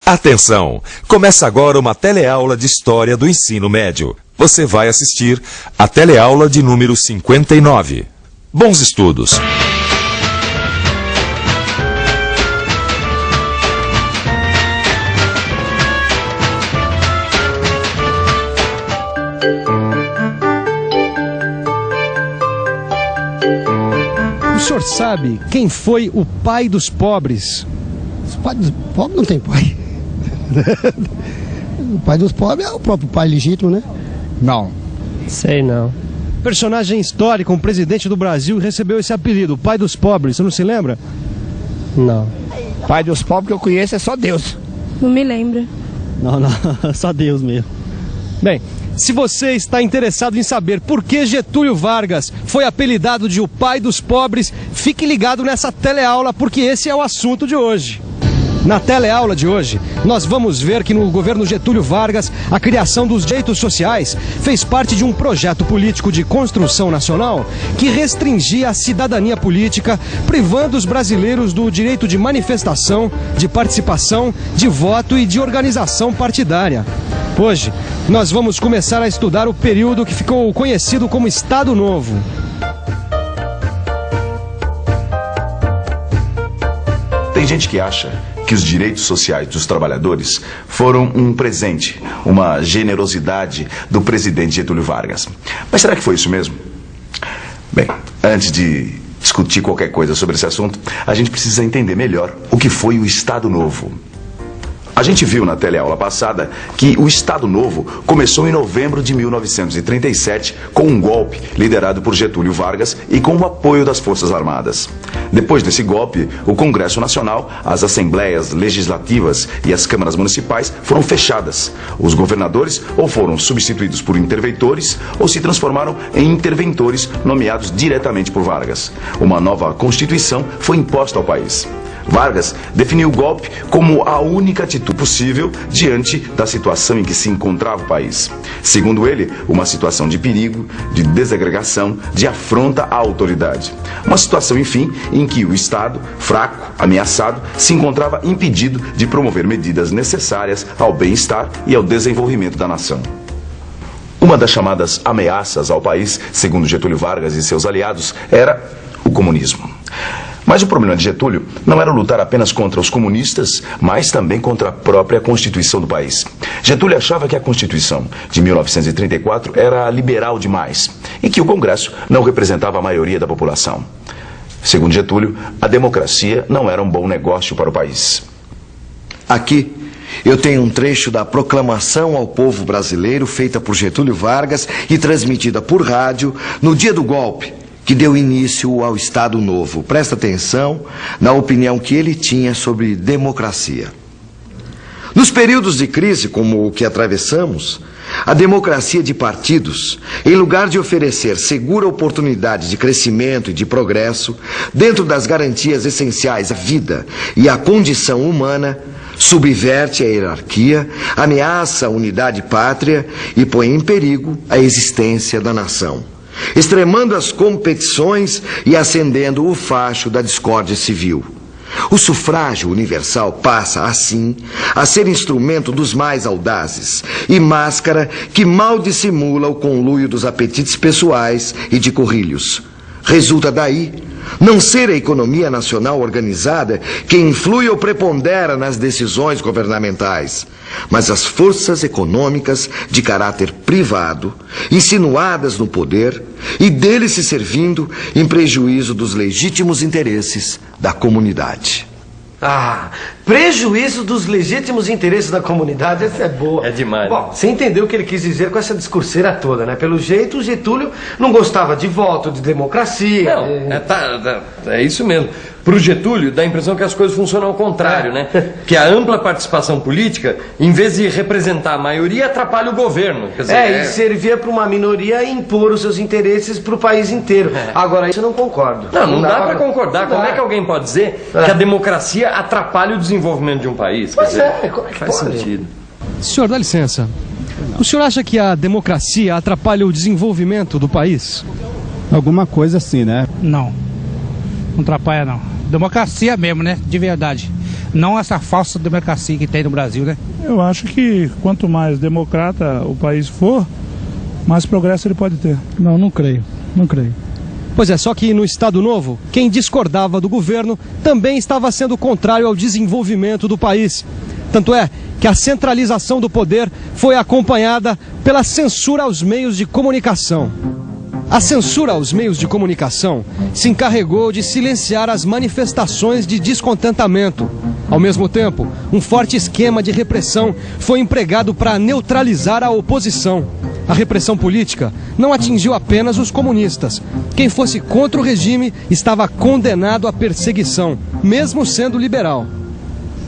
Atenção! Começa agora uma teleaula de História do Ensino Médio. Você vai assistir a teleaula de número 59. Bons estudos! O senhor sabe quem foi o pai dos pobres? O pai dos pobres não tem pai. O pai dos pobres é o próprio pai legítimo, né? Não. Sei não. Personagem histórico, um presidente do Brasil, recebeu esse apelido, o pai dos pobres. Você não se lembra? Não. Pai dos pobres que eu conheço é só Deus. Não me lembro. Não, só Deus mesmo. Bem, se você está interessado em saber por que Getúlio Vargas foi apelidado de o pai dos pobres, fique ligado nessa teleaula, porque esse é o assunto de hoje. Na teleaula de hoje, nós vamos ver que no governo Getúlio Vargas, a criação dos direitos sociais fez parte de um projeto político de construção nacional que restringia a cidadania política, privando os brasileiros do direito de manifestação, de participação, de voto e de organização partidária. Hoje, nós vamos começar a estudar o período que ficou conhecido como Estado Novo. Tem gente que acha que os direitos sociais dos trabalhadores foram um presente, uma generosidade do presidente Getúlio Vargas. Mas será que foi isso mesmo? Bem, antes de discutir qualquer coisa sobre esse assunto, a gente precisa entender melhor o que foi o Estado Novo. A gente viu na teleaula passada que o Estado Novo começou em novembro de 1937 com um golpe liderado por Getúlio Vargas e com o apoio das Forças Armadas. Depois desse golpe, o Congresso Nacional, as Assembleias Legislativas e as câmaras municipais foram fechadas. Os governadores ou foram substituídos por interventores ou se transformaram em interventores nomeados diretamente por Vargas. Uma nova Constituição foi imposta ao país. Vargas definiu o golpe como a única atitude possível diante da situação em que se encontrava o país. Segundo ele, uma situação de perigo, de desagregação, de afronta à autoridade. Uma situação, enfim, em que o Estado, fraco, ameaçado, se encontrava impedido de promover medidas necessárias ao bem-estar e ao desenvolvimento da nação. Uma das chamadas ameaças ao país, segundo Getúlio Vargas e seus aliados, era o comunismo. Mas o problema de Getúlio não era lutar apenas contra os comunistas, mas também contra a própria Constituição do país. Getúlio achava que a Constituição de 1934 era liberal demais e que o Congresso não representava a maioria da população. Segundo Getúlio, a democracia não era um bom negócio para o país. Aqui eu tenho um trecho da proclamação ao povo brasileiro feita por Getúlio Vargas e transmitida por rádio no dia do golpe, que deu início ao Estado Novo. Presta atenção na opinião que ele tinha sobre democracia. Nos períodos de crise como o que atravessamos, a democracia de partidos, em lugar de oferecer segura oportunidade de crescimento e de progresso, dentro das garantias essenciais à vida e à condição humana, subverte a hierarquia, ameaça a unidade pátria e põe em perigo a existência da nação, extremando as competições e acendendo o facho da discórdia civil. O sufrágio universal passa, assim, a ser instrumento dos mais audazes e máscara que mal dissimula o conluio dos apetites pessoais e de corrilhos. Resulta daí não ser a economia nacional organizada que influi ou prepondera nas decisões governamentais, mas as forças econômicas de caráter privado, insinuadas no poder e dele se servindo em prejuízo dos legítimos interesses da comunidade. Ah, prejuízo dos legítimos interesses da comunidade, essa é boa. É demais. Bom, você entendeu o que ele quis dizer com essa discurseira toda, né? Pelo jeito, o Getúlio não gostava de voto, de democracia. Não, é isso mesmo. Pro Getúlio, dá a impressão que as coisas funcionam ao contrário, né? Que a ampla participação política, em vez de representar a maioria, atrapalha o governo. Quer dizer, e servia para uma minoria impor os seus interesses para o país inteiro. Agora, isso eu não concordo. Não dá para concordar. Como é que alguém pode dizer que a democracia atrapalha o desenvolvimento de um país? Pois como é que faz pode? sentido. Senhor, dá licença. O senhor acha que a democracia atrapalha o desenvolvimento do país? Alguma coisa assim, né? Não atrapalha não. Democracia mesmo, né? De verdade. não essa falsa democracia que tem no Brasil, né? Eu acho que quanto mais democrata o país for, mais progresso ele pode ter. Não creio. Pois é, só que no Estado Novo, quem discordava do governo também estava sendo contrário ao desenvolvimento do país. Tanto é que a centralização do poder foi acompanhada pela censura aos meios de comunicação. A censura aos meios de comunicação se encarregou de silenciar as manifestações de descontentamento. Ao mesmo tempo, um forte esquema de repressão foi empregado para neutralizar a oposição. A repressão política não atingiu apenas os comunistas. Quem fosse contra o regime estava condenado à perseguição, mesmo sendo liberal.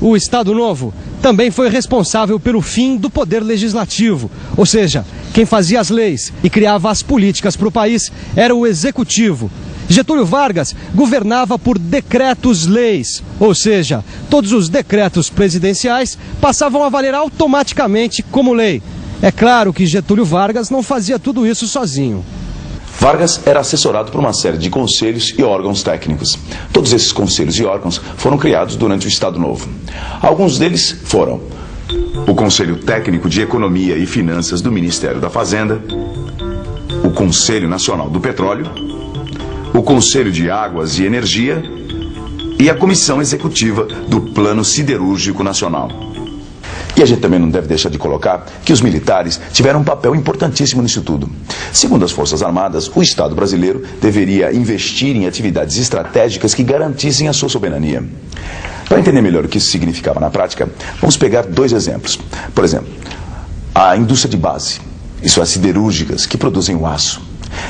O Estado Novo também foi responsável pelo fim do poder legislativo, ou seja, quem fazia as leis e criava as políticas para o país era o executivo. Getúlio Vargas governava por decretos-leis, ou seja, todos os decretos presidenciais passavam a valer automaticamente como lei. É claro que Getúlio Vargas não fazia tudo isso sozinho. Vargas era assessorado por uma série de conselhos e órgãos técnicos. Todos esses conselhos e órgãos foram criados durante o Estado Novo. Alguns deles foram o Conselho Técnico de Economia e Finanças do Ministério da Fazenda, o Conselho Nacional do Petróleo, o Conselho de Águas e Energia e a Comissão Executiva do Plano Siderúrgico Nacional. E a gente também não deve deixar de colocar que os militares tiveram um papel importantíssimo nisso tudo. Segundo as Forças Armadas, o Estado brasileiro deveria investir em atividades estratégicas que garantissem a sua soberania. Para entender melhor o que isso significava na prática, vamos pegar 2 exemplos. Por exemplo, a indústria de base, isso é, siderúrgicas, que produzem o aço,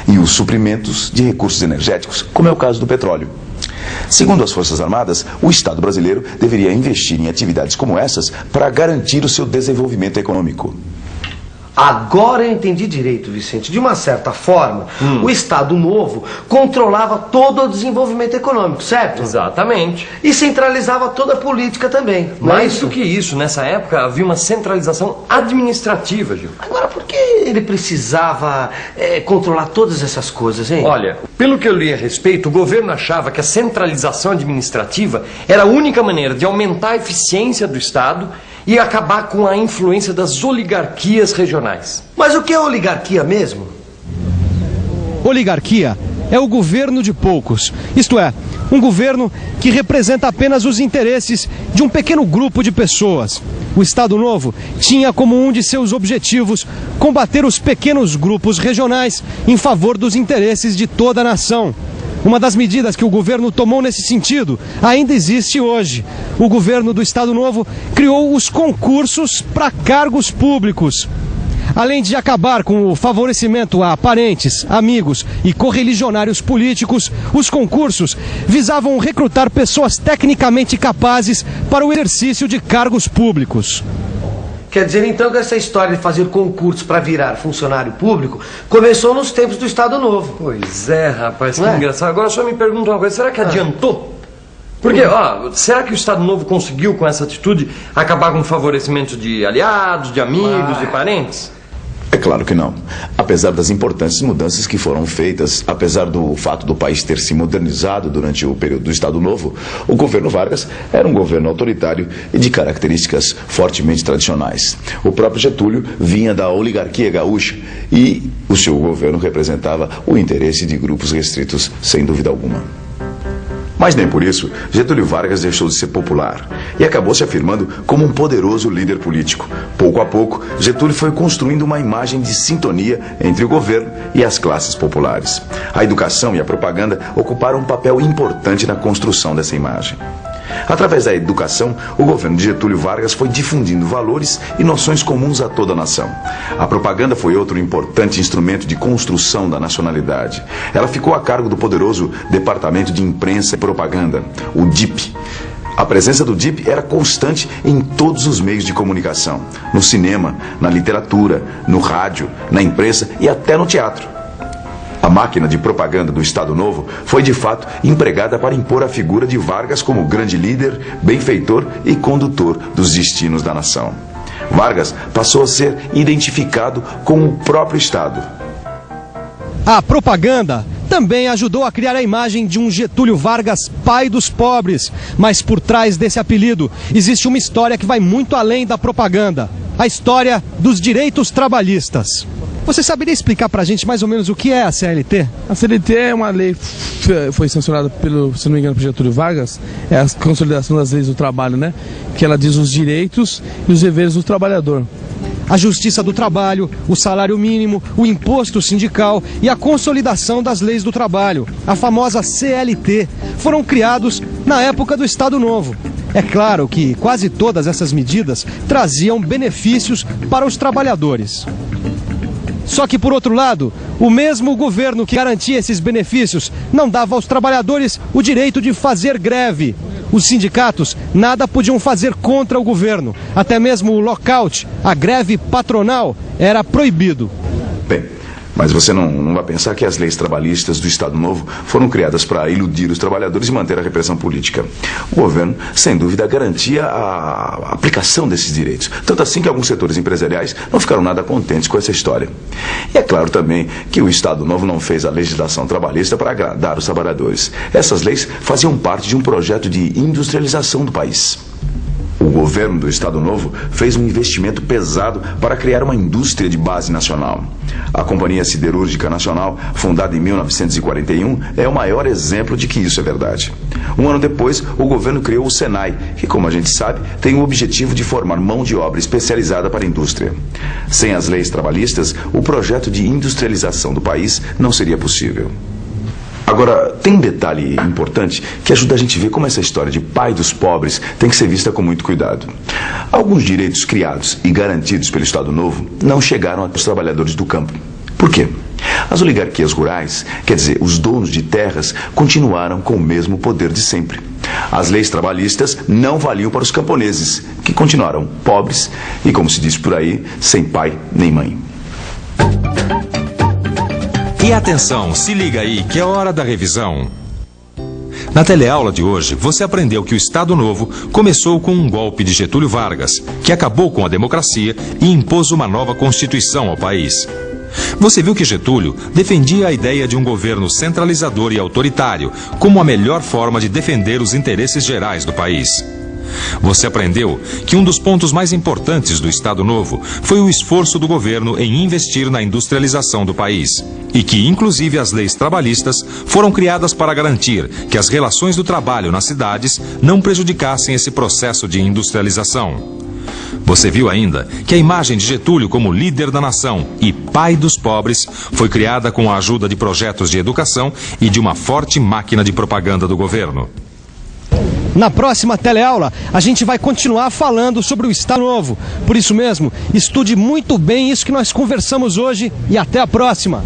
e os suprimentos de recursos energéticos, como é o caso do petróleo. Segundo as Forças Armadas, o Estado brasileiro deveria investir em atividades como essas para garantir o seu desenvolvimento econômico. Agora eu entendi direito, Vicente. De uma certa forma, o Estado Novo controlava todo o desenvolvimento econômico, certo? Exatamente. E centralizava toda a política também. Mais do que isso, nessa época havia uma centralização administrativa, Gil. Agora, por que ele precisava controlar todas essas coisas, hein? Olha, pelo que eu li a respeito, o governo achava que a centralização administrativa era a única maneira de aumentar a eficiência do Estado e acabar com a influência das oligarquias regionais. Mas o que é oligarquia mesmo? Oligarquia é o governo de poucos, isto é, um governo que representa apenas os interesses de um pequeno grupo de pessoas. O Estado Novo tinha como um de seus objetivos combater os pequenos grupos regionais em favor dos interesses de toda a nação. Uma das medidas que o governo tomou nesse sentido ainda existe hoje. O governo do Estado Novo criou os concursos para cargos públicos. Além de acabar com o favorecimento a parentes, amigos e correligionários políticos, os concursos visavam recrutar pessoas tecnicamente capazes para o exercício de cargos públicos. Quer dizer, então, que essa história de fazer concurso para virar funcionário público começou nos tempos do Estado Novo. Pois é, rapaz, que engraçado. Agora só me pergunta uma coisa, será que adiantou? Porque, será que o Estado Novo conseguiu, com essa atitude, acabar com o favorecimento de aliados, de amigos, de parentes? É claro que não. Apesar das importantes mudanças que foram feitas, apesar do fato do país ter se modernizado durante o período do Estado Novo, o governo Vargas era um governo autoritário e de características fortemente tradicionais. O próprio Getúlio vinha da oligarquia gaúcha e o seu governo representava o interesse de grupos restritos, sem dúvida alguma. Mas nem por isso, Getúlio Vargas deixou de ser popular e acabou se afirmando como um poderoso líder político. Pouco a pouco, Getúlio foi construindo uma imagem de sintonia entre o governo e as classes populares. A educação e a propaganda ocuparam um papel importante na construção dessa imagem. Através da educação, o governo de Getúlio Vargas foi difundindo valores e noções comuns a toda a nação. A propaganda foi outro importante instrumento de construção da nacionalidade. Ela ficou a cargo do poderoso Departamento de Imprensa e Propaganda, o DIP. A presença do DIP era constante em todos os meios de comunicação, no cinema, na literatura, no rádio, na imprensa e até no teatro. A máquina de propaganda do Estado Novo foi de fato empregada para impor a figura de Vargas como grande líder, benfeitor e condutor dos destinos da nação. Vargas passou a ser identificado com o próprio Estado. A propaganda também ajudou a criar a imagem de um Getúlio Vargas, pai dos pobres. Mas por trás desse apelido existe uma história que vai muito além da propaganda. A história dos direitos trabalhistas. Você saberia explicar pra gente mais ou menos o que é a CLT? A CLT é uma lei que foi sancionada pelo, se não me engano, por Getúlio Vargas, é a consolidação das leis do trabalho, né? Que ela diz os direitos e os deveres do trabalhador. A justiça do trabalho, o salário mínimo, o imposto sindical e a consolidação das leis do trabalho, a famosa CLT, foram criados na época do Estado Novo. É claro que quase todas essas medidas traziam benefícios para os trabalhadores. Só que, por outro lado, o mesmo governo que garantia esses benefícios não dava aos trabalhadores o direito de fazer greve. Os sindicatos nada podiam fazer contra o governo. Até mesmo o lockout, a greve patronal, era proibido. Bem, mas você não vai pensar que as leis trabalhistas do Estado Novo foram criadas para iludir os trabalhadores e manter a repressão política. O governo, sem dúvida, garantia a aplicação desses direitos. Tanto assim que alguns setores empresariais não ficaram nada contentes com essa história. E é claro também que o Estado Novo não fez a legislação trabalhista para agradar os trabalhadores. Essas leis faziam parte de um projeto de industrialização do país. O governo do Estado Novo fez um investimento pesado para criar uma indústria de base nacional. A Companhia Siderúrgica Nacional, fundada em 1941, é o maior exemplo de que isso é verdade. Um ano depois, o governo criou o Senai, que, como a gente sabe, tem o objetivo de formar mão de obra especializada para a indústria. Sem as leis trabalhistas, o projeto de industrialização do país não seria possível. Agora, tem um detalhe importante que ajuda a gente a ver como essa história de pai dos pobres tem que ser vista com muito cuidado. Alguns direitos criados e garantidos pelo Estado Novo não chegaram aos trabalhadores do campo. Por quê? As oligarquias rurais, quer dizer, os donos de terras, continuaram com o mesmo poder de sempre. As leis trabalhistas não valiam para os camponeses, que continuaram pobres e, como se diz por aí, sem pai nem mãe. E atenção, se liga aí que é hora da revisão. Na teleaula de hoje, você aprendeu que o Estado Novo começou com um golpe de Getúlio Vargas, que acabou com a democracia e impôs uma nova Constituição ao país. Você viu que Getúlio defendia a ideia de um governo centralizador e autoritário como a melhor forma de defender os interesses gerais do país. Você aprendeu que um dos pontos mais importantes do Estado Novo foi o esforço do governo em investir na industrialização do país e que, inclusive, as leis trabalhistas foram criadas para garantir que as relações do trabalho nas cidades não prejudicassem esse processo de industrialização. Você viu ainda que a imagem de Getúlio como líder da nação e pai dos pobres foi criada com a ajuda de projetos de educação e de uma forte máquina de propaganda do governo. Na próxima teleaula, a gente vai continuar falando sobre o Estado Novo. Por isso mesmo, estude muito bem isso que nós conversamos hoje e até a próxima.